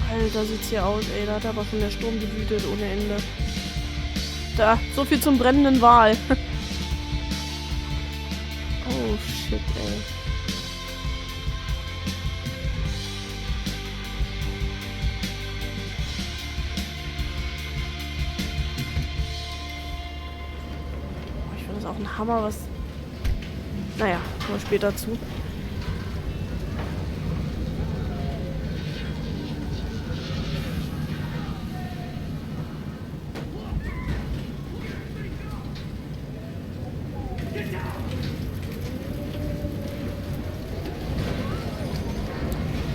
Alter, sieht's hier aus, ey. Da hat aber schon der Sturm gewütet ohne Ende. Da, so viel zum brennenden Wal. Oh shit, ey. Ich finde das auch ein Hammer, was... Naja, kommen wir später zu.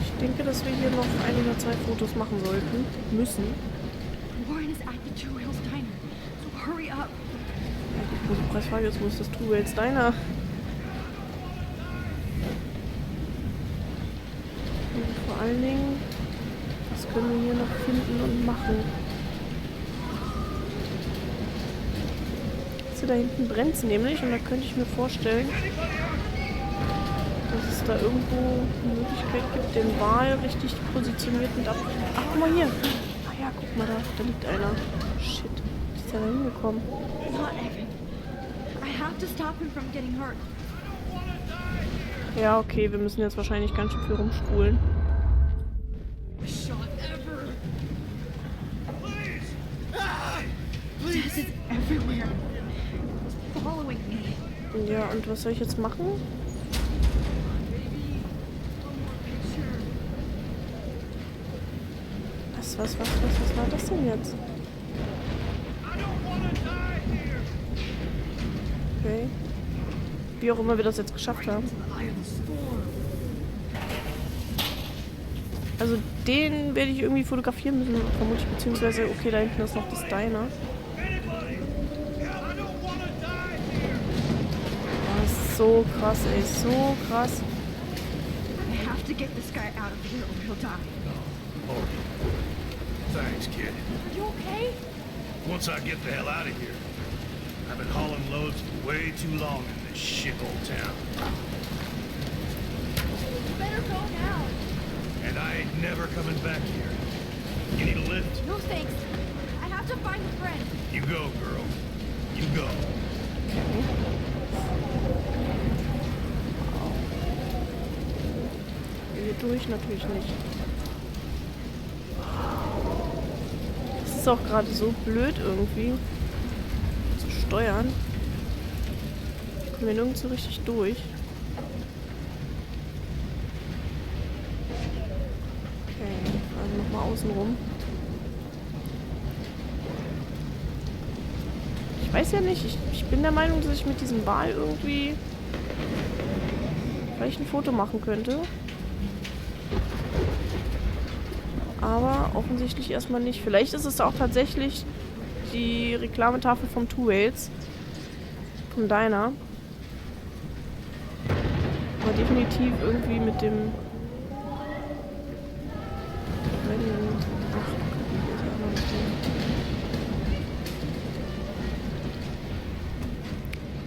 Ich denke, dass wir hier noch ein oder zwei Fotos machen sollten. Müssen. Warren is at the Two Whales Diner, so hurry up. Ja, die große Preisfrage ist, wo ist das Two Whales Diner? Und vor allen Dingen, was können wir hier noch finden und machen? So, da hinten brennt es nämlich und da könnte ich mir vorstellen, dass es da irgendwo eine Möglichkeit gibt, den Wal richtig positioniert und ab... Ach, guck mal hier! Ah ja, guck mal, da liegt einer. Shit, wie ist der da hingekommen? Not Evan. I have to stop him from getting hurt. Ja, okay, wir müssen jetzt wahrscheinlich ganz schön viel rumspulen. Shot ever. This is everywhere. It's following me. Ja, und was soll ich jetzt machen? Was war das denn jetzt? Okay. Wie auch immer wir das jetzt geschafft haben. Also den werde ich irgendwie fotografieren müssen, vermutlich, beziehungsweise, okay, da hinten ist noch das Diner. Das ist so krass, ey, so krass. I have to get this guy out of here or he'll die. Oh. Thanks, kid. Are you okay? Once I get the hell out of here, I've been hauling loads for way too long in this shithole town. You better go now. And I ain't never coming back here. You need a lift? No thanks. I have to find a friend. You go, girl. You go. Hier durch natürlich nicht. Das ist auch gerade so blöd irgendwie zu steuern. Kommen wir nirgends so richtig durch. Okay, also nochmal außen rum. Ich weiß ja nicht, ich bin der Meinung, dass ich mit diesem Wal irgendwie vielleicht ein Foto machen könnte. Aber offensichtlich erstmal nicht. Vielleicht ist es auch tatsächlich die Reklametafel vom Two Whales. Vom Diner. Aber definitiv irgendwie mit dem...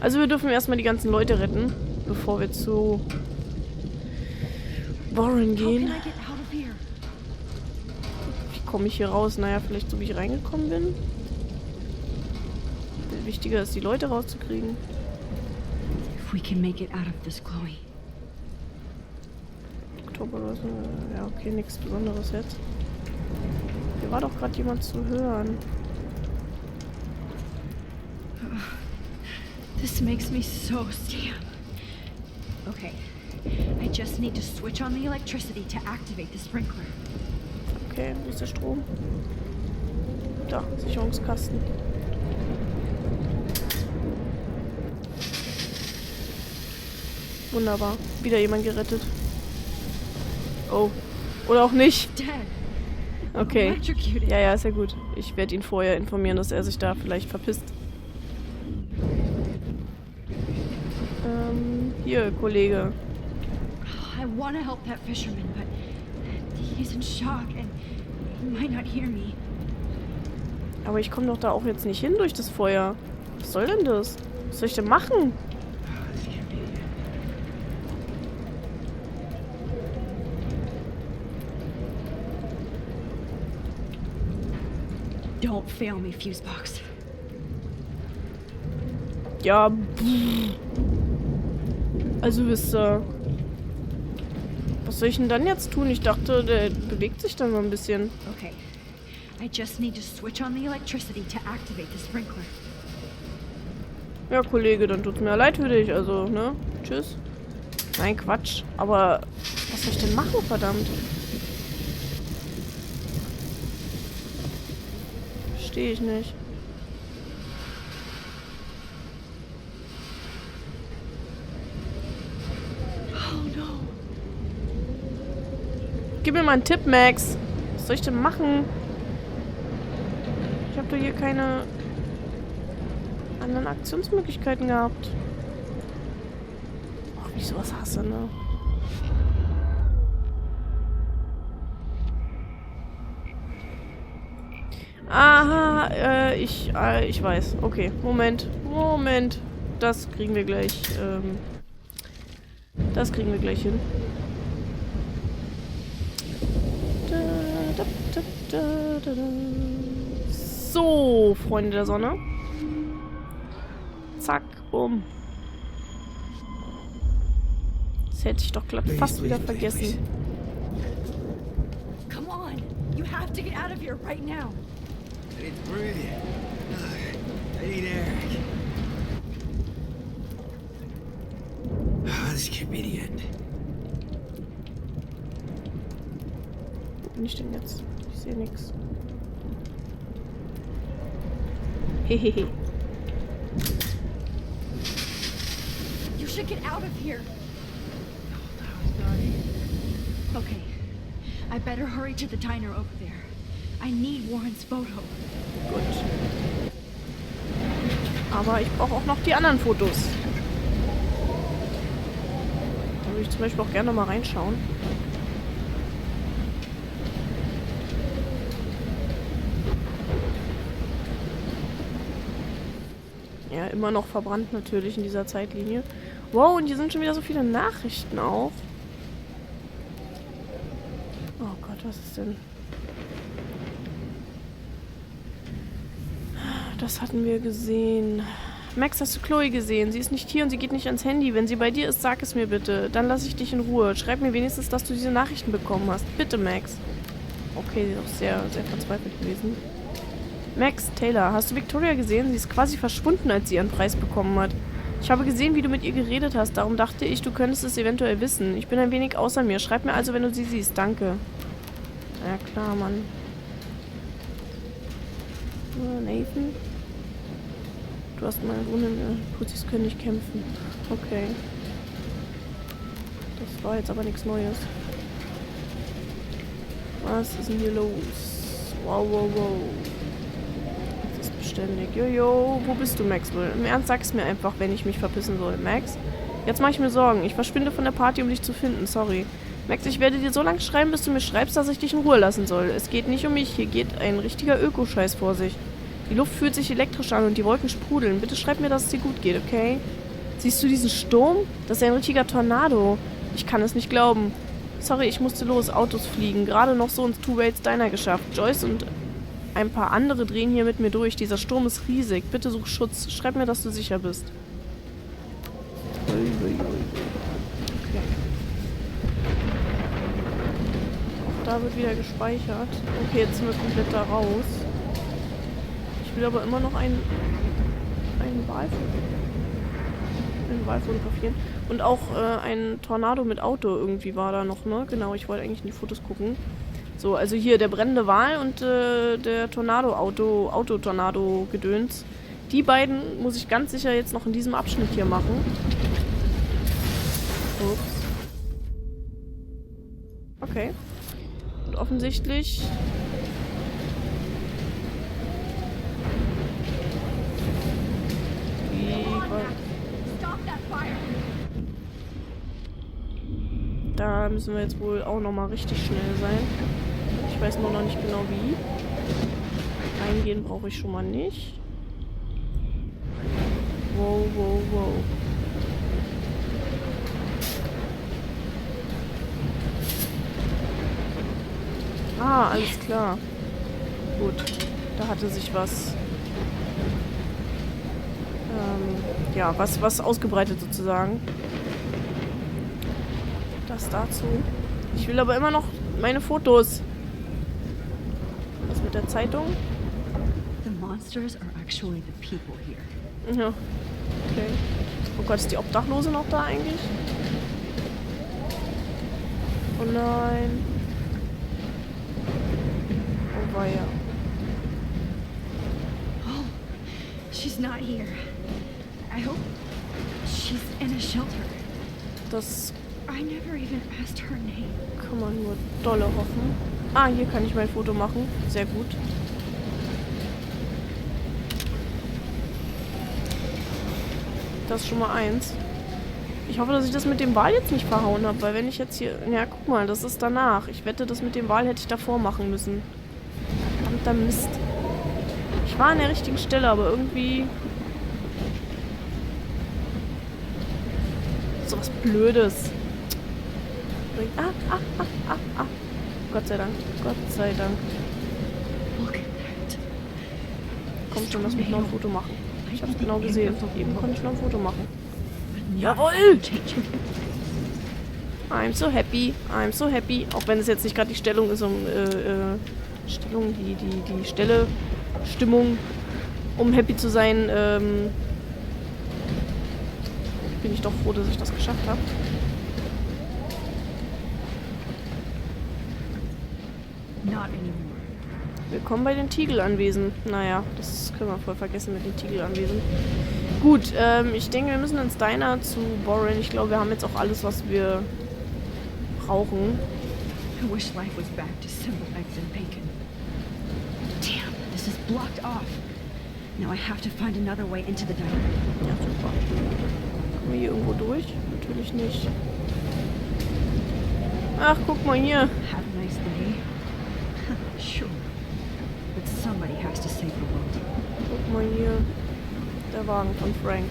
Also wir dürfen erstmal die ganzen Leute retten, bevor wir zu Warren gehen. Wie komme ich hier raus? Naja, vielleicht so wie ich reingekommen bin. Viel wichtiger ist, die Leute rauszukriegen. If we can make it out of this, Chloe. Oktober oder so. Ja, okay, nichts Besonderes jetzt. Hier war doch gerade jemand zu hören. This makes me so sad. Okay, I just need to switch on the electricity to activate the sprinkler. Okay, wo ist der Strom? Da, Sicherungskasten. Wunderbar. Wieder jemand gerettet. Oh. Oder auch nicht. Okay. Ja, ja, ist ja gut. Ich werde ihn vorher informieren, dass er sich da vielleicht verpisst. Hier, Kollege. I want to help that fisherman, but he's in shock and he might not hear me. Aber ich komme doch da auch jetzt nicht hin durch das Feuer. Was soll denn das? Was soll ich denn machen? Don't fail me, Fusebox. Ja, also wisst ihr. Was soll ich denn dann jetzt tun? Ich dachte, der bewegt sich dann mal ein bisschen. Okay. I just need to switch on the electricity to activate the sprinkler. Ja, Kollege, dann tut's mir leid für dich. Also, ne? Tschüss. Nein, Quatsch. Aber was soll ich denn machen, verdammt? Verstehe ich nicht. Oh no. Gib mir mal einen Tipp, Max. Was soll ich denn machen? Ich habe doch hier keine anderen Aktionsmöglichkeiten gehabt. Ach, wie ich sowas hasse, ne? Aha, ich weiß. Okay, Moment. Das kriegen wir gleich, das kriegen wir gleich hin. So, Freunde der Sonne. Zack, bumm. Das hätte ich doch glatt fast wieder vergessen. Come on. You have to get out of here right now. I need to breathe. I need air. This can't be the end. Wo bin ich denn jetzt? Ich sehe nichts. Hehehe. You should get out of here. Okay. I better hurry to the diner over there. I need Warren's photo. Gut. Aber ich brauche auch noch die anderen Fotos. Da würde ich zum Beispiel auch gerne mal reinschauen. Ja, immer noch verbrannt natürlich in dieser Zeitlinie. Wow, und hier sind schon wieder so viele Nachrichten auch. Oh Gott, was ist denn? Das hatten wir gesehen. Max, hast du Chloe gesehen? Sie ist nicht hier und sie geht nicht ans Handy. Wenn sie bei dir ist, sag es mir bitte. Dann lasse ich dich in Ruhe. Schreib mir wenigstens, dass du diese Nachrichten bekommen hast. Bitte, Max. Okay, sie ist auch sehr, sehr verzweifelt gewesen. Max, Taylor, hast du Victoria gesehen? Sie ist quasi verschwunden, als sie ihren Preis bekommen hat. Ich habe gesehen, wie du mit ihr geredet hast. Darum dachte ich, du könntest es eventuell wissen. Ich bin ein wenig außer mir. Schreib mir also, wenn du sie siehst. Danke. Ja, klar, Mann. Nathan? Du hast meine Wunden. Putzis können nicht kämpfen. Okay. Das war jetzt aber nichts Neues. Was ist denn hier los? Wow. Das ist beständig. Jojo, wo bist du, Maxwell? Im Ernst, sag es mir einfach, wenn ich mich verpissen soll. Max? Jetzt mache ich mir Sorgen. Ich verschwinde von der Party, um dich zu finden. Sorry. Max, ich werde dir so lange schreiben, bis du mir schreibst, dass ich dich in Ruhe lassen soll. Es geht nicht um mich. Hier geht ein richtiger Ökoscheiß vor sich. Die Luft fühlt sich elektrisch an und die Wolken sprudeln. Bitte schreib mir, dass es dir gut geht, okay? Siehst du diesen Sturm? Das ist ein richtiger Tornado. Ich kann es nicht glauben. Sorry, ich musste los. Autos fliegen. Gerade noch so ins Two-Ways Diner geschafft. Joyce und ein paar andere drehen hier mit mir durch. Dieser Sturm ist riesig. Bitte such Schutz. Schreib mir, dass du sicher bist. Okay. Auch da wird wieder gespeichert. Okay, jetzt sind wir komplett da raus. Ich will aber immer noch einen Wal fotografieren. Und auch ein Tornado mit Auto irgendwie war da noch, ne? Genau, ich wollte eigentlich in die Fotos gucken. So, also hier der brennende Wal und der Autotornado-Gedöns. Die beiden muss ich ganz sicher jetzt noch in diesem Abschnitt hier machen. Ups. Okay. Und offensichtlich... Da müssen wir jetzt wohl auch nochmal richtig schnell sein. Ich weiß nur noch nicht genau wie. Reingehen brauche ich schon mal nicht. Wow, wow, wow. Ah, alles klar. Gut, da hatte sich was... ja, was ausgebreitet sozusagen. Das dazu. Ich will aber immer noch meine Fotos. Was mit der Zeitung? The monsters are actually the people here. Ja. Okay. Oh Gott, ist die Obdachlose noch da eigentlich? Oh nein. Oh weia. Oh, she's not here. I hope she's in a shelter. Das I never even asked her name. kann man nur dolle hoffen. Ah, hier kann ich mein Foto machen. Sehr gut. Das ist schon mal eins. Ich hoffe, dass ich das mit dem Wal jetzt nicht verhauen habe, weil wenn ich jetzt hier... Ja, guck mal, das ist danach. Ich wette, das mit dem Wal hätte ich davor machen müssen. Verdammter Mist. Ich war an der richtigen Stelle, aber irgendwie... So was Blödes. Gott sei Dank. Gott sei Dank. Look at that. Kommt schon, lass mich noch ein Foto machen. Ich hab's genau gesehen. Eben konnte ich noch ein Foto machen. Jawohl! I'm so happy. I'm so happy. Auch wenn es jetzt nicht gerade die Stellung ist, die Stelle, Stimmung, um happy zu sein, bin ich doch froh, dass ich das geschafft habe. Willkommen bei den Tigelanwesen. Naja, das können wir voll vergessen mit den Tigelanwesen. Gut, ich denke, wir müssen ins Diner zu Warren. Ich glaube, wir haben jetzt auch alles, was wir brauchen. I wish life was back to simple eggs and bacon. Damn, this is blocked off. Now I have to find another way into the diner. Ja, super. Kommen wir hier irgendwo durch? Natürlich nicht. Ach, guck mal hier. Have a nice day. Sure. But somebody has to save the world. Guck mal hier. Der Wagen von Frank.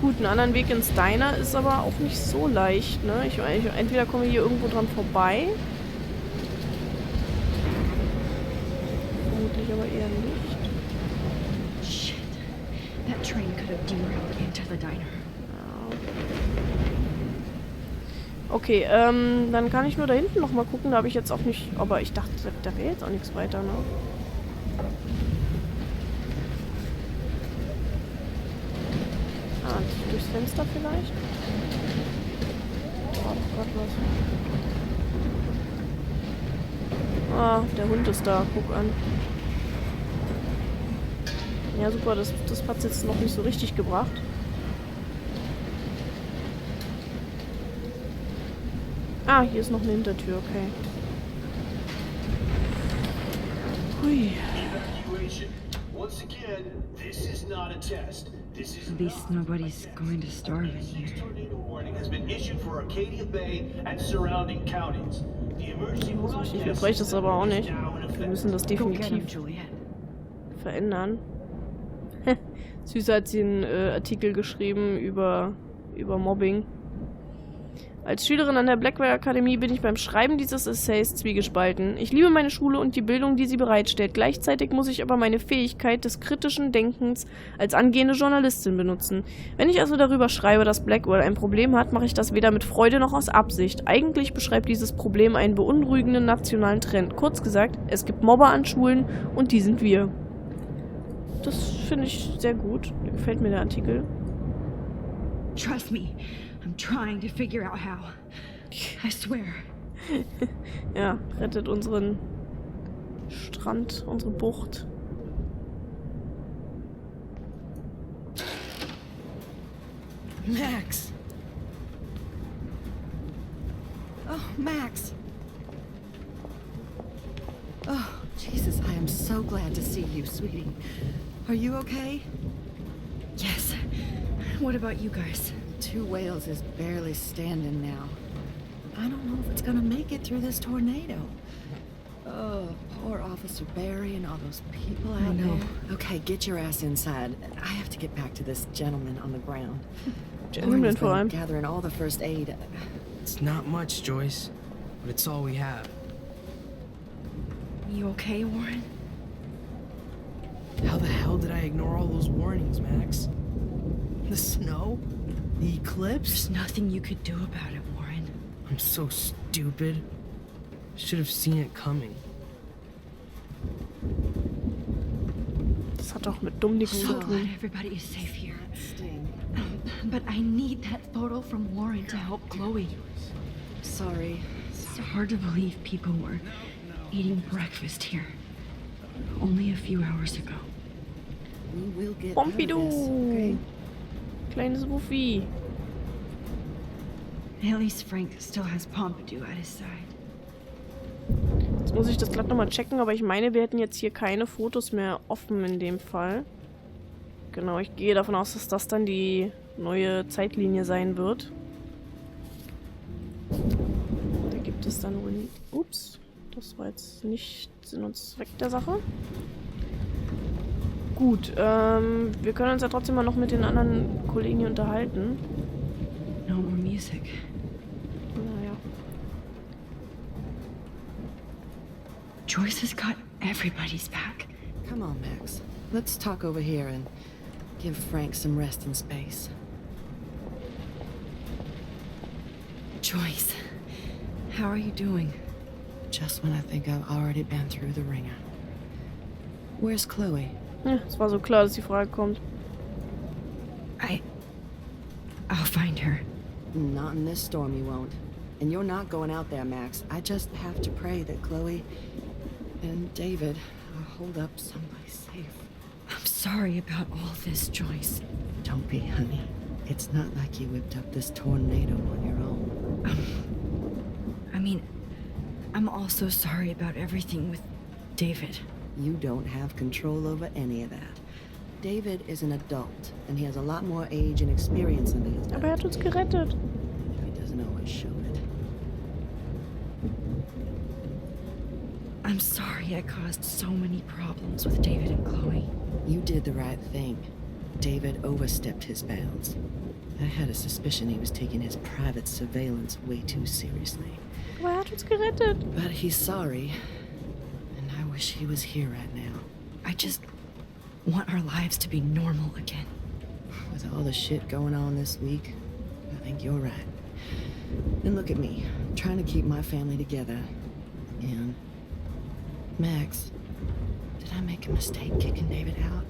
Gut, einen anderen Weg ins Diner ist aber auch nicht so leicht, ne? Entweder kommen wir hier irgendwo dran vorbei. Vermutlich aber eher nicht. Shit. That train could have derailed into the diner. Okay, dann kann ich nur da hinten nochmal gucken. Da habe ich jetzt auch nicht... Aber ich dachte, da wäre jetzt auch nichts weiter, ne? Ah, durchs Fenster vielleicht? Oh Gott, was? Ah, der Hund ist da. Guck an. Ja, super. Das hat es jetzt noch nicht so richtig gebracht. Ah, hier ist noch eine Hintertür, okay. Hui. Once again, this is not a test. This is At least nobody's going to starve in here. tornado warning has been issued for Arcadia Bay and surrounding counties. The emergency So richtig viel reicht das aber auch nicht. Wir müssen das Go get him, definitiv Juliet. verändern. Süß hat sie einen Artikel geschrieben über Mobbing. Als Schülerin an der Blackwood Academy bin ich beim Schreiben dieses Essays zwiegespalten. Ich liebe meine Schule und die Bildung, die sie bereitstellt. Gleichzeitig muss ich aber meine Fähigkeit des kritischen Denkens als angehende Journalistin benutzen. Wenn ich also darüber schreibe, dass Blackwood ein Problem hat, mache ich das weder mit Freude noch aus Absicht. Eigentlich beschreibt dieses Problem einen beunruhigenden nationalen Trend. Kurz gesagt, es gibt Mobber an Schulen und die sind wir. Das finde ich sehr gut. Mir gefällt mir der Artikel. Trust me, I'm trying to figure out how. I swear. Ja, rettet unseren Strand, unsere Bucht. Max! Oh, Max! Oh, Jesus, I am so glad to see you, sweetie. Are you okay? Yes. What about you guys? Two Whales is barely standing now. I don't know if it's gonna make it through this tornado. Oh, poor Officer Barry and all those people out know. there. Okay, get your ass inside. I have to get back to this gentleman on the ground. Gentleman Warren's vor been allem. gathering all the first aid. It's not much, Joyce, but it's all we have. You okay, Warren? How the hell did I ignore all those warnings, Max? The snow? The eclipse? There's nothing you could do about it, Warren. I'm so stupid. Should have seen it coming. Das hat doch mit dumm nichts zu So tun. glad everybody is safe here. Sting. But I need that photo from Warren to help Chloe. Sorry. It's hard to believe people were eating breakfast here only a few hours ago. We will get out of this, Pompidou. okay? Kleines Wuffi. At least Frank still has Pompidou at his side. Jetzt muss ich das glatt nochmal checken, aber ich meine, wir hätten jetzt hier keine Fotos mehr offen in dem Fall. Genau, ich gehe davon aus, dass das dann die neue Zeitlinie sein wird. Da gibt es dann wohl... Ups, das war jetzt nicht Sinn und Zweck der Sache. Gut, wir können uns ja trotzdem mal noch mit den anderen Kollegen hier unterhalten. No more music. Naja. Joyce has got everybody's back. Come on, Max. Let's talk over here and give Frank some rest and space. Joyce, how are you doing? Just when I think I've already been through the ringer. Where's Chloe? Ja, es war so klar, dass die Frage kommt. I'll find her. Not in this storm, you won't. And you're not going out there, Max. I just have to pray that Chloe and David hold up someplace safe. I'm sorry about all this, Joyce. Don't be, honey. It's not like you whipped up this tornado on your own. I mean, I'm also sorry about everything with David. You don't have control over any of that. David is an adult, and he has a lot more age and experience than his Aber er hat uns gerettet. He doesn't always show it. I'm sorry I caused so many problems with David and Chloe. You did the right thing. David overstepped his bounds. I had a suspicion he was taking his private surveillance way too seriously. Aber er hat uns gerettet. But he's sorry, and I wish he was here right now. I just want our lives to be normal again. With all the shit going on this week, I think you're right. And look at me, trying to keep my family together. And Max, did I make a mistake kicking David out?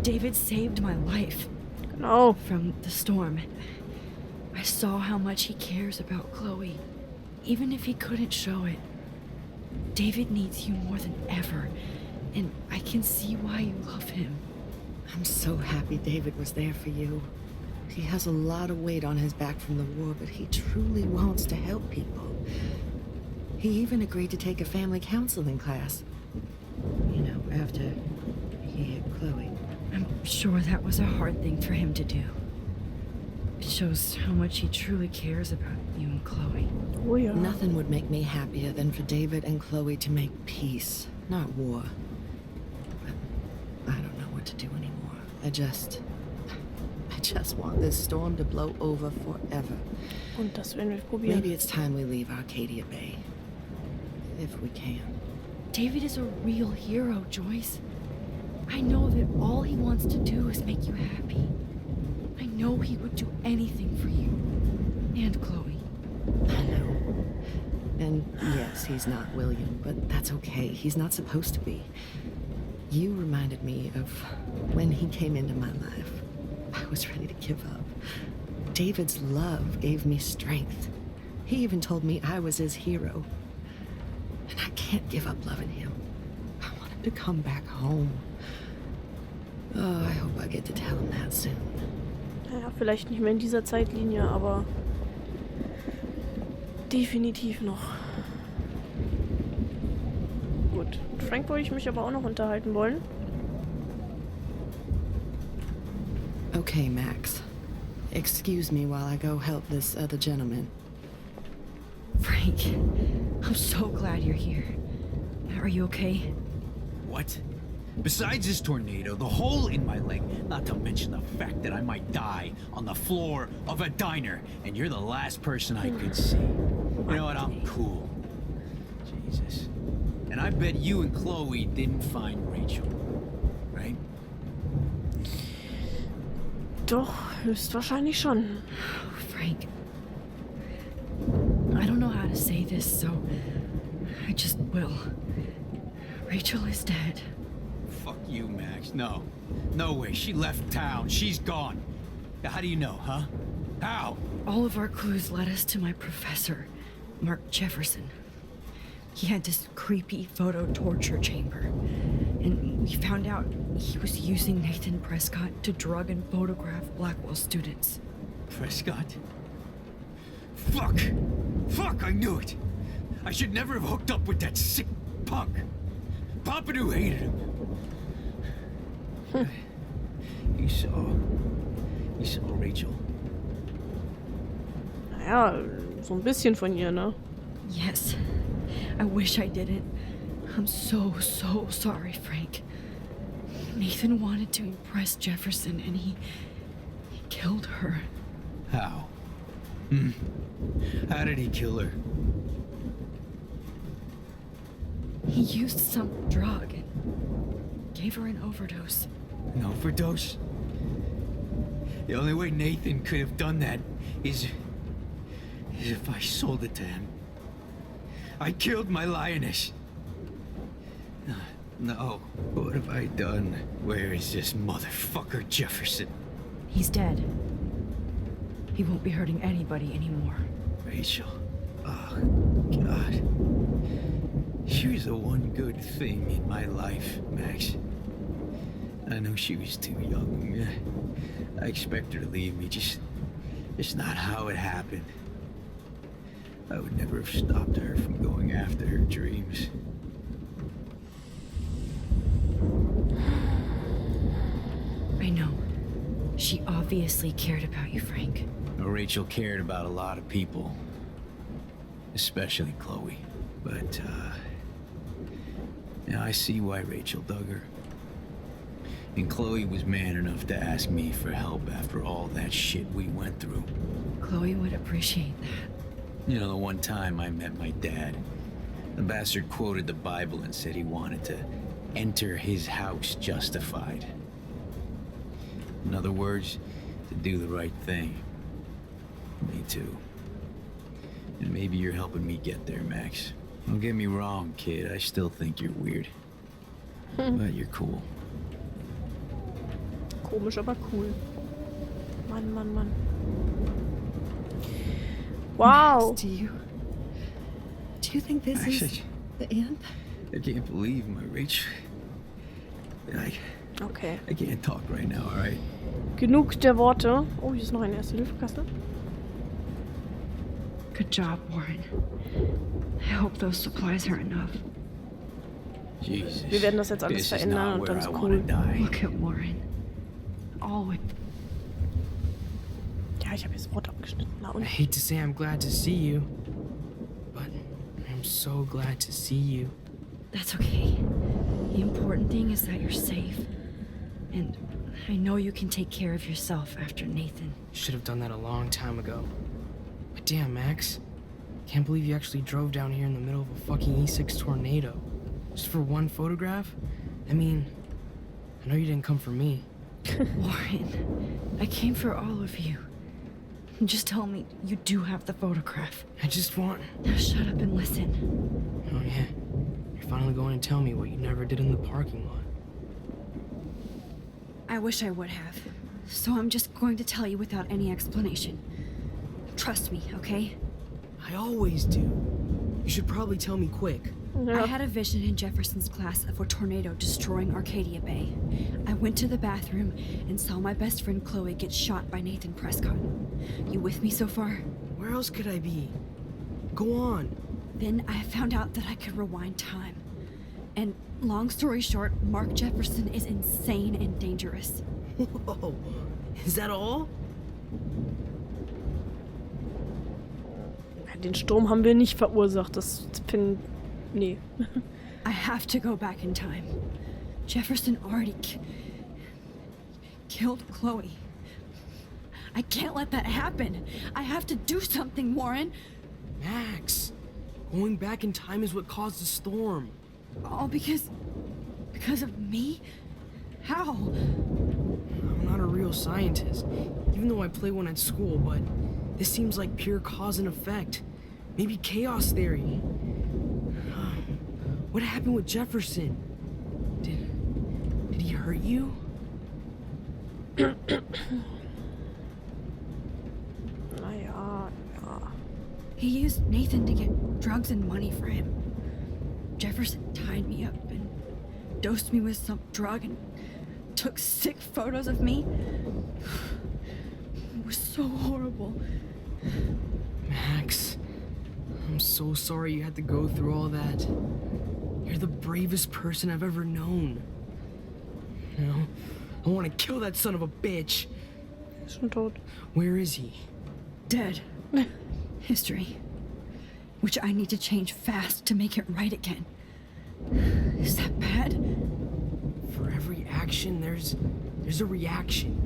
David saved my life Genau. from the storm. I saw how much he cares about Chloe, even if he couldn't show it. David needs you more than ever, and I can see why you love him. I'm so happy David was there for you. He has a lot of weight on his back from the war, but he truly wants to help people. He even agreed to take a family counseling class. You know, after he hit Chloe. I'm sure that was a hard thing for him to do. It shows how much he truly cares about you and Chloe. Oh ja. Nothing would make me happier than for David and Chloe to make peace, not war. But I don't know what to do anymore. I just want this storm to blow over forever. Und das werden wir probieren. Maybe it's time we leave Arcadia Bay. If we can. David is a real hero, Joyce. I know that all he wants to do is make you happy. I know he would do anything for you. And Chloe. I know. And yes, he's not William, but that's okay. He's not supposed to be. You reminded me of when he came into my life. I was ready to give up. David's love gave me strength. He even told me I was his hero. And I can't give up loving him. I want him to come back home. Oh, I hope I get to tell him that soon. Naja, vielleicht nicht mehr in dieser Zeitlinie, aber definitiv noch. Gut. Mit Frank wollte ich mich aber auch noch unterhalten wollen. Okay, Max. Excuse me while I go help this other gentleman. Frank, I'm so glad you're here. Are you okay? What? Besides this tornado, the hole in my leg, not to mention the fact that I might die on the floor of a diner, and you're the last person I could see. You know what? I'm cool. Jesus. And I bet you and Chloe didn't find Rachel, right? Doch, höchstwahrscheinlich schon. Oh, Frank. I don't know how to say this, so I just will. Rachel is dead. Fuck you, Max. No. No way. She left town. She's gone. How do you know, huh? How? All of our clues led us to my professor, Mark Jefferson. He had this creepy photo torture chamber, and we found out he was using Nathan Prescott to drug and photograph Blackwell students. Prescott? Fuck! Fuck, I knew it! I should never have hooked up with that sick punk. Pompidou hated him. You saw Rachel. Naja, so ein bisschen von ihr, ne? Yes. I wish I didn't. I'm so sorry, Frank. Nathan wanted to impress Jefferson, and he killed her. How? How did he kill her? He used some drug and gave her an overdose. An overdose? The only way Nathan could have done that is if I sold it to him. I killed my lioness. No, what have I done? Where is this motherfucker Jefferson? He's dead. He won't be hurting anybody anymore. Rachel. Oh, God. She was the one good thing in my life, Max. I know she was too young. I expect her to leave me, just not how it happened. I would never have stopped her from going after her dreams. I know. She obviously cared about you, Frank. Rachel cared about a lot of people. Especially Chloe. But, now I see why Rachel dug her. And Chloe was man enough to ask me for help after all that shit we went through. Chloe would appreciate that. You know, the one time I met my dad, the bastard quoted the Bible and said he wanted to enter his house justified. In other words, to do the right thing. Me too. And maybe you're helping me get there, Max. Don't get me wrong, kid. I still think you're weird. But you're cool. Komisch, aber cool. Mann. Wow. Max, do you think this is the end? I can't believe my Rachel. Okay. I can't talk right now, alright? Genug der Worte. Oh, hier ist noch eine Erste-Hilfe-Kaste. Good job, Warren. I hope those supplies are enough. Jesus. Wir werden das jetzt alles This is verändern not und where dann I ist wanna cool. die. Look at Warren. Always. Ja, ich habe jetzt das Wort abgeschnitten. Na I und? hate to say I'm glad to see you, but I'm so glad to see you. That's okay. The important thing is that you're safe. And I know you can take care of yourself after Nathan. Should have done that a long time ago. But damn, Max. Can't believe you actually drove down here in the middle of a fucking E6 tornado. Just for one photograph? I mean, I know you didn't come for me. Warren, I came for all of you. Just tell me you do have the photograph. I just want... Now shut up and listen. Oh yeah, you're finally going to tell me what you never did in the parking lot. I wish I would have. So I'm just going to tell you without any explanation. Trust me, okay? I always do. You should probably tell me quick. I had a vision in Jefferson's class of a tornado destroying Arcadia Bay. I went to the bathroom and saw my best friend Chloe get shot by Nathan Prescott. You with me so far? Where else could I be? Go on. Then I found out that I could rewind time. And long story short, Mark Jefferson is insane and dangerous. Whoa, is that all? Den Sturm haben wir nicht verursacht. Das finde... Nee. I have to go back in time. Jefferson already killed Chloe. I can't let that happen. I have to do something, Warren. Max, going back in time is what caused the storm. All because of me? How? I'm not a real scientist, even though I play one at school, but this seems like pure cause and effect. Maybe chaos theory. What happened with Jefferson? Did he hurt you? Naja, ja. He used Nathan to get drugs and money for him. Jefferson tied me up and dosed me with some drug and took sick photos of me. It was so horrible. Max, I'm so sorry you had to go through all that. You're the bravest person I've ever known. You know, I want to kill that son of a bitch. Ist schon tot. Where is he? Dead. History. Which I need to change fast to make it right again. Is that bad? For every action, there's a reaction.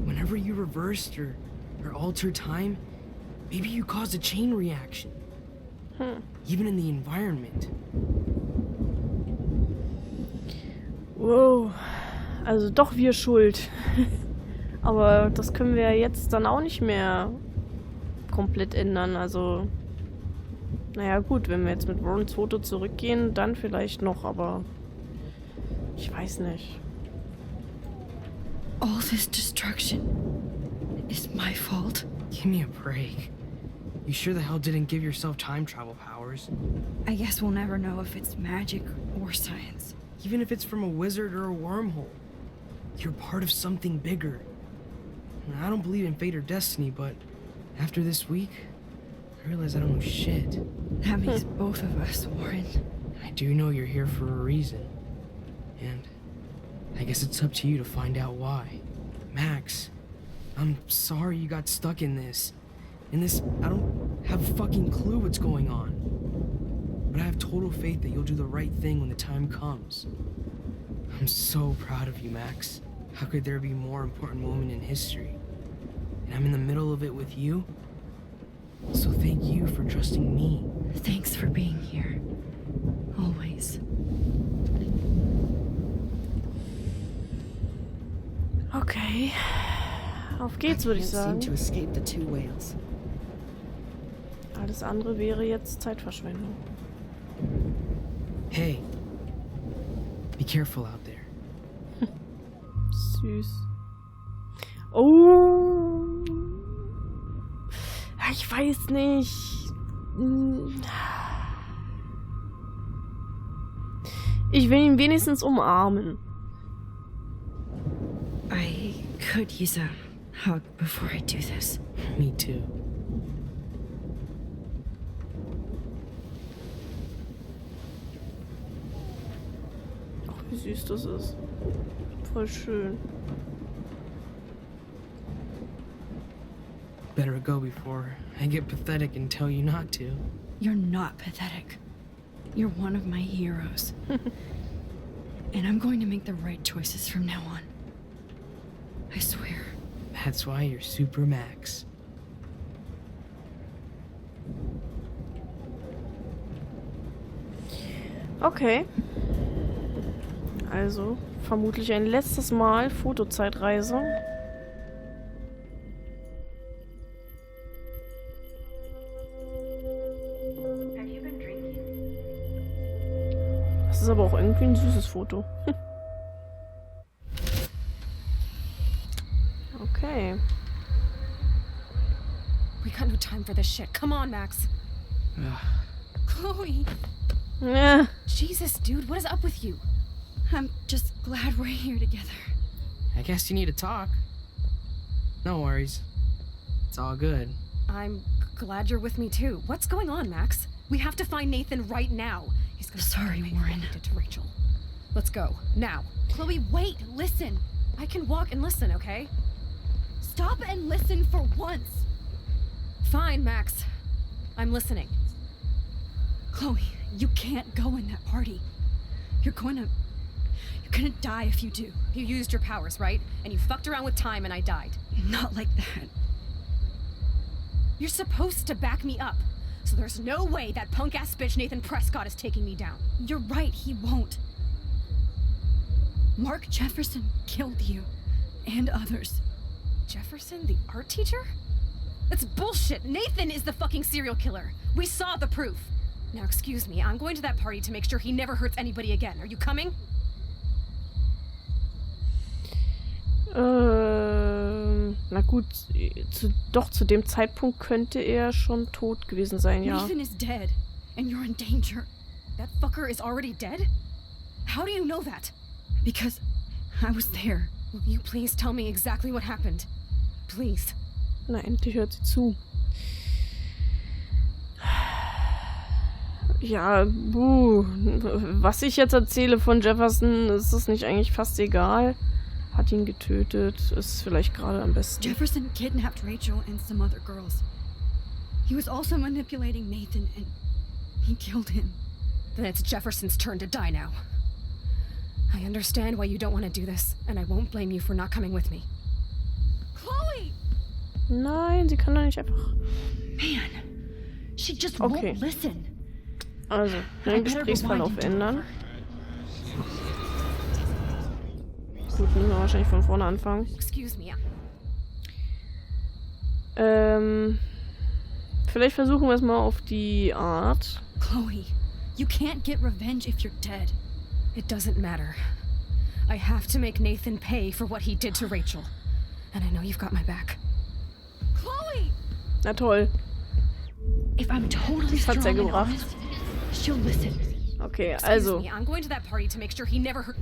Whenever you reversed or altered time, maybe you caused a chain reaction. Even in the environment. Wow. Also doch wir schuld. Aber das können wir jetzt dann auch nicht mehr komplett ändern. Also, naja gut, wenn wir jetzt mit Warrens Foto zurückgehen, dann vielleicht noch, aber ich weiß nicht. All this destruction is my fault. Give me a break. You sure the hell didn't give yourself time travel powers? I guess we'll never know if it's magic or science. Even if it's from a wizard or a wormhole. You're part of something bigger. I don't believe in fate or destiny, but after this week, I realize I don't know shit. That makes both of us, Warren. I do know you're here for a reason. And I guess it's up to you to find out why. Max, I'm sorry you got stuck in this. I don't have a fucking clue what's going on. But I have total faith that you'll do the right thing when the time comes. I'm so proud of you, Max. How could there be a more important moment in history? And I'm in the middle of it with you. So thank you for trusting me. Thanks for being here. Always. Okay. Auf geht's, würde ich sagen. To escape the two whales. Alles andere wäre jetzt Zeitverschwendung. Hey. Be careful out there. Süß. Oh. Ich weiß nicht. Ich will ihn wenigstens umarmen. I could use a hug before I do this. Me too. Ach, wie süß das ist. Voll schön. Better go before I get pathetic and tell you not to. You're not pathetic. You're one of my heroes. And I'm going to make the right choices from now on. I swear. That's why you're Super Max. Okay. Also, vermutlich ein letztes Mal Fotozeitreise. Das ist aber auch irgendwie ein süßes Foto. Okay. We got no time for this shit. Come on, Max. Chloe. Ja. Jesus, dude, what is up with you? I'm just glad we're here together. I guess you need to talk. No worries. It's all good. I'm glad you're with me too. What's going on, Max? We have to find Nathan right now. He's gonna Sorry, what Warren. he did to Rachel. Let's go now. Chloe, wait, listen. I can walk and listen, okay? Stop and listen for once. Fine, Max. I'm listening. Chloe, you can't go in that party. You're gonna die if you do. You used your powers, right? And you fucked around with time and I died. Not like that. You're supposed to back me up. So there's no way that punk-ass bitch Nathan Prescott is taking me down. You're right, he won't. Mark Jefferson killed you. And others. Jefferson, the art teacher? That's bullshit. Nathan is the fucking serial killer. We saw the proof. Now, excuse me, I'm going to that party to make sure he never hurts anybody again. Are you coming? Na gut, doch zu dem Zeitpunkt könnte er schon tot gewesen sein, ja. Nathan is dead, and you're in danger. That fucker is already dead? How do you know that? Because I was there. Will you please tell me exactly what happened? Please. Na, endlich hört sie zu. Ja, was ich jetzt erzähle von Jefferson, ist es nicht eigentlich fast egal. Hat ihn getötet, ist vielleicht gerade am besten. Jefferson kidnapped Rachel and some other girls. He was also manipulating Nathan and he killed him. Then it's Jefferson's turn to die now. I understand why you don't want to do this, and I won't blame you for not coming with me. Chloe! Nein, sie kann doch nicht einfach... Man, she just Okay. won't listen. Also, den Gesprächsverlauf ändern. Gut, müssen wir wahrscheinlich von vorne anfangen. Excuse me. Vielleicht versuchen wir es mal auf die Art. Chloe, you can't get revenge if you're dead. It doesn't matter. I have to make Nathan pay for what he did to Rachel. And I know you've got my back. Chloe! Na toll. If I'm totally Das hat's strong ja and gebracht. honest, she'll listen. Okay, Excuse also. me, I'm going to that party to make sure he never hurt.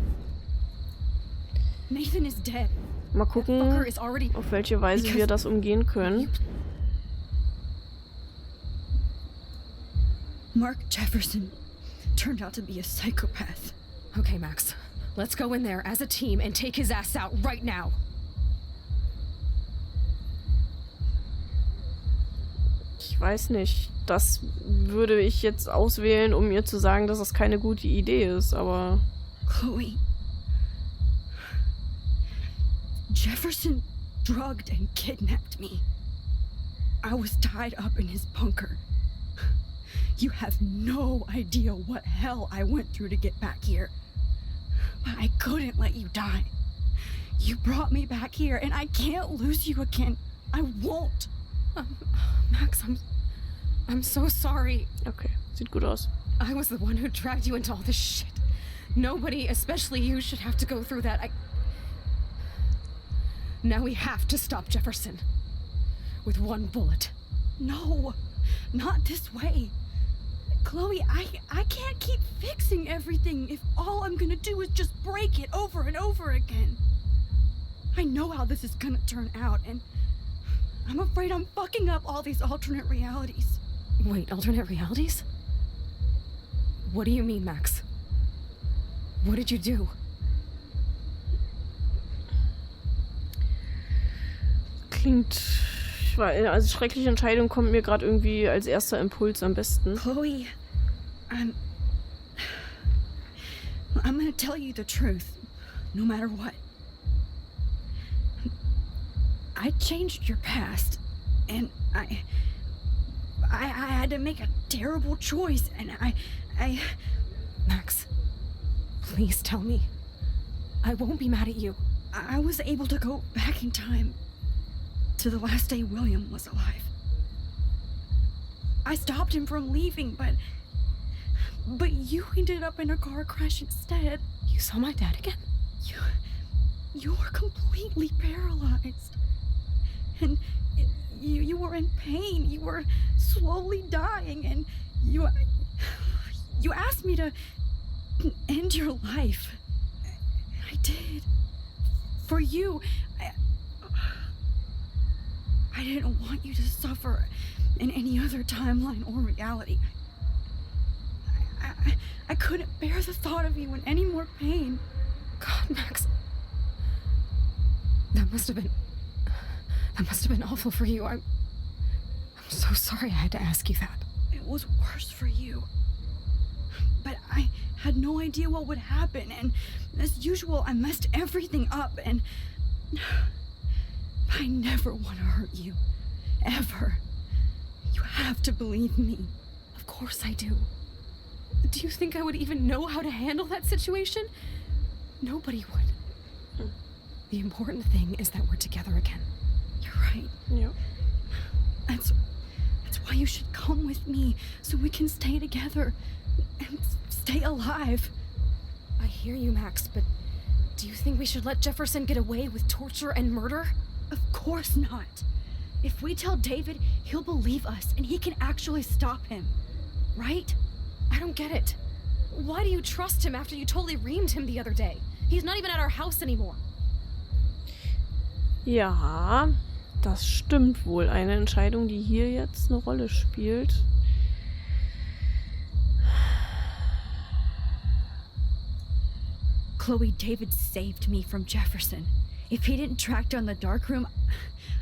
Nathan is dead. Mal Fucker gucken, is already. auf welche Weise wir das umgehen können. Mark Jefferson turned out to be a psychopath. Okay, Max. Let's go in there as a team and take his ass out right now. Ich weiß nicht. Das würde ich jetzt auswählen, um ihr zu sagen, dass das keine gute Idee ist, aber... Chloe. Jefferson drugged and kidnapped me. I was tied up in his bunker. You have no idea what hell I went through to get back here. But I couldn't let you die. You brought me back here, and I can't lose you again. I won't. Max, I'm so sorry. Okay, sieht gut aus. I was the one who dragged you into all this shit. Nobody, especially you, should have to go through that. Now we have to stop Jefferson. With one bullet. No, not this way. Chloe, I can't keep fixing everything if all I'm gonna do is just break it over and over again. I know how this is gonna turn out, and I'm afraid I'm fucking up all these alternate realities. Wait, alternate realities? What do you mean, Max? What did you do? Klingt... Also schreckliche Entscheidung kommt mir gerade irgendwie als erster Impuls am besten. Chloe, I'm gonna tell you the truth, no matter what. I changed your past, and I had to make a terrible choice, and I... Max, please tell me. I won't be mad at you. I was able to go back in time to the last day William was alive. I stopped him from leaving, but you ended up in a car crash instead. You saw my dad again? You were completely paralyzed. And you were in pain. You were slowly dying, and you asked me to end your life. I did. For you. I didn't want you to suffer in any other timeline or reality. I couldn't bear the thought of you in any more pain. God, Max. That must have been awful for you. I'm so sorry I had to ask you that. was worse for you. But I had no idea what would happen, and as usual, I messed everything up, and I never want to hurt you. Ever. You have to believe me. Of course I do. Do you think I would even know how to handle that situation? Nobody would. The important thing is that we're together again. You're right. Ja. That's why you should come with me, so we can stay together and stay alive. I hear you, Max, but do you think we should let Jefferson get away with torture and murder? Of course not. If we tell David, he'll believe us and he can actually stop him. Right? I don't get it. Why do you trust him after you totally reamed him the other day? He's not even at our house anymore. Ja, das stimmt wohl. Eine Entscheidung, die hier jetzt eine Rolle spielt. Chloe, David saved me from Jefferson. If he didn't track down the darkroom,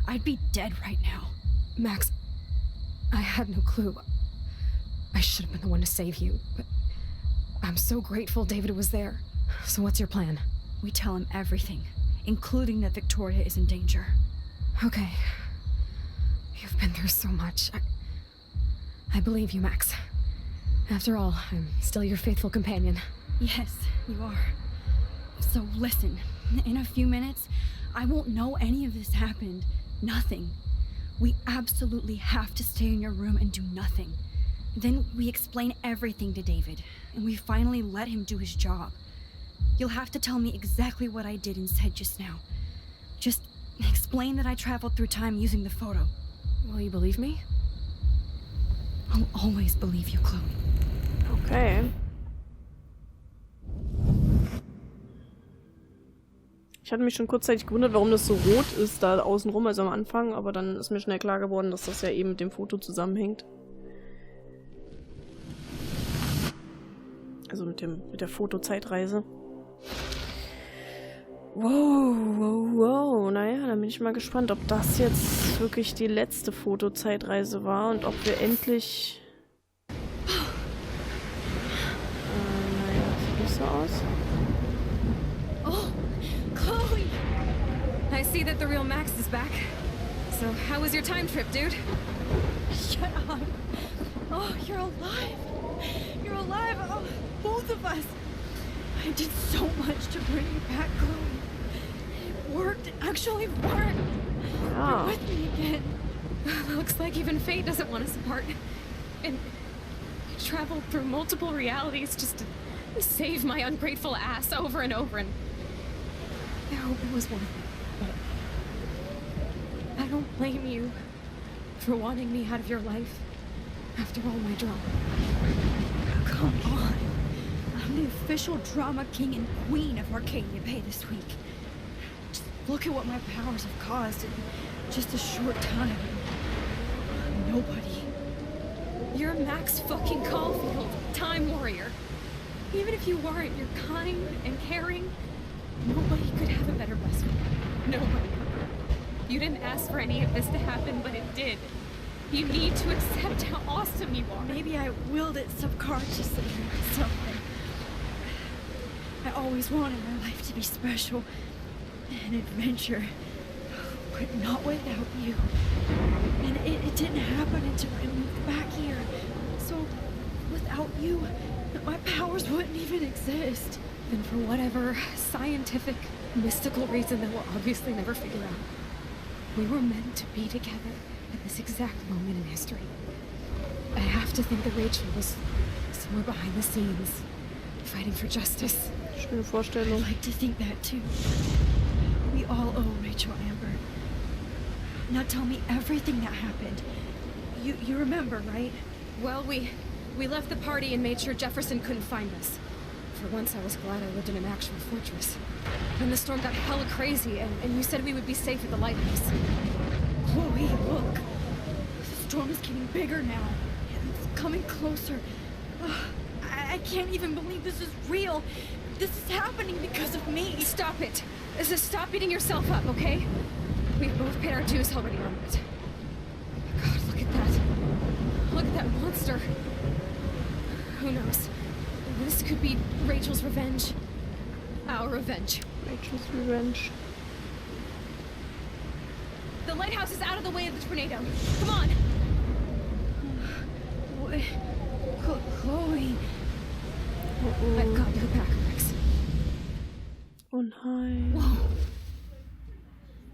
I'd be dead right now. Max, I had no clue. I should have been the one to save you, but I'm so grateful David was there. So what's your plan? We tell him everything, including that Victoria is in danger. Okay. You've been through so much. I believe you, Max. After all, I'm still your faithful companion. Yes, you are. So listen, in a few minutes, I won't know any of this happened. Nothing. We absolutely have to stay in your room and do nothing. Then we explain everything to David, and we finally let him do his job. You'll have to tell me exactly what I did and said just now. Just explain that I traveled through time using the photo. Will you believe me? I'll always believe you, Chloe. Okay. Ich hatte mich schon kurzzeitig gewundert, warum das so rot ist da außenrum, also am Anfang, aber dann ist mir schnell klar geworden, dass das ja eben mit dem Foto zusammenhängt. Also mit der Fotozeitreise. Wow. Naja, dann bin ich mal gespannt, ob das jetzt wirklich die letzte Fotozeitreise war und ob wir endlich... naja, sieht nicht so aus. Oh, Chloe! I see that the real Max is back. So, how was your time trip, dude? Shut up. Oh, you're alive. You're alive. Oh, both of us. I did so much to bring you back, Chloe. It worked. It actually worked. Oh. You're with me again. Looks like even fate doesn't want us apart. And I traveled through multiple realities just to save my ungrateful ass over and over, and I hope it was worth it. But I don't blame you for wanting me out of your life after all my drama. Come on. I'm the official drama king and queen of Arcadia Bay this week. Just look at what my powers have caused in just a short time. Nobody. You're Max fucking Caulfield, Time Warrior. Even if you weren't, you're kind and caring. Nobody could have a better best friend. Nobody. You didn't ask for any of this to happen, but it did. You need to accept how awesome you are. Maybe I willed it subconsciously or something. I always wanted my life to be special. An adventure. But not without you. And it didn't happen until I moved back here. So, without you, my powers wouldn't even exist. And for whatever scientific, mystical reason that we'll obviously never figure out, we were meant to be together at this exact moment in history. I have to think that Rachel was somewhere behind the scenes, fighting for justice. Schöne Vorstellung. I like to think that too. We all owe Rachel Amber. Now tell me everything that happened. You remember, right? Well, we left the party and made sure Jefferson couldn't find us. For once, I was glad I lived in an actual fortress. Then the storm got hella crazy, and you said we would be safe at the lighthouse. Chloe, look. The storm is getting bigger now. It's coming closer. I can't even believe this is real. This is happening because of me. Stop it. Just stop beating yourself up, okay? We've both paid our dues already on it. God, look at that. Look at that monster. Who knows? This could be Rachel's revenge. Our revenge. Rachel's Revenge. The lighthouse is out of the way of the tornado. Come on. What? Chloe. I've got your back, Max. Oh nein. Whoa.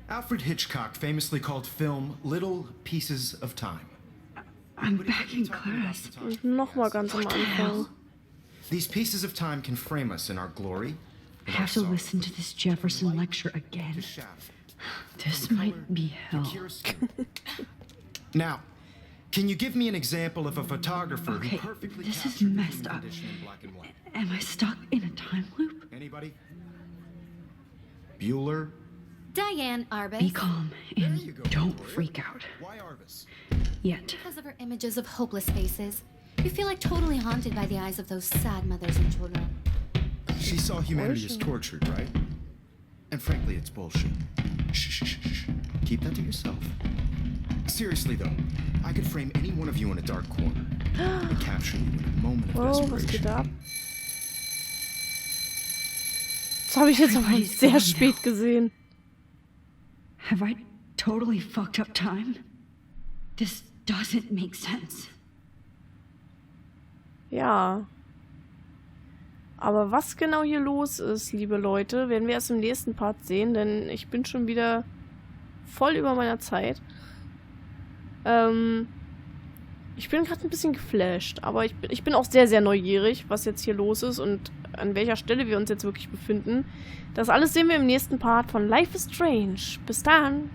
Alfred Hitchcock famously called film little pieces of time. I'm back in class. Und nochmal ganz am Anfang. These pieces of time can frame us in our glory. I have to listen to this Jefferson lecture again. This might be hell. Now, can you give me an example of a photographer Okay, who perfectly this is captured the messed human up. condition in black and white? Am I stuck in a time loop? Anybody? Bueller? Diane Arbus. Be calm and don't freak out. Why Arbus? Yet. Because of her images of hopeless faces. You feel like totally haunted by the eyes of those sad mothers and children. She saw humanity as tortured, right? And frankly, it's bullshit. Shh, shh, shh, shh. Keep that to yourself. Seriously though, I could frame any one of you in a dark corner and capture you in a moment of Oh, was geht desperation. da ab? Das habe ich jetzt aber sehr spät gesehen. Have I totally fucked up time? This doesn't make sense. Ja. Aber was genau hier los ist, liebe Leute, werden wir erst im nächsten Part sehen, denn ich bin schon wieder voll über meiner Zeit. Ich bin gerade ein bisschen geflasht, aber ich bin auch sehr, sehr neugierig, was jetzt hier los ist und an welcher Stelle wir uns jetzt wirklich befinden. Das alles sehen wir im nächsten Part von Life is Strange. Bis dann!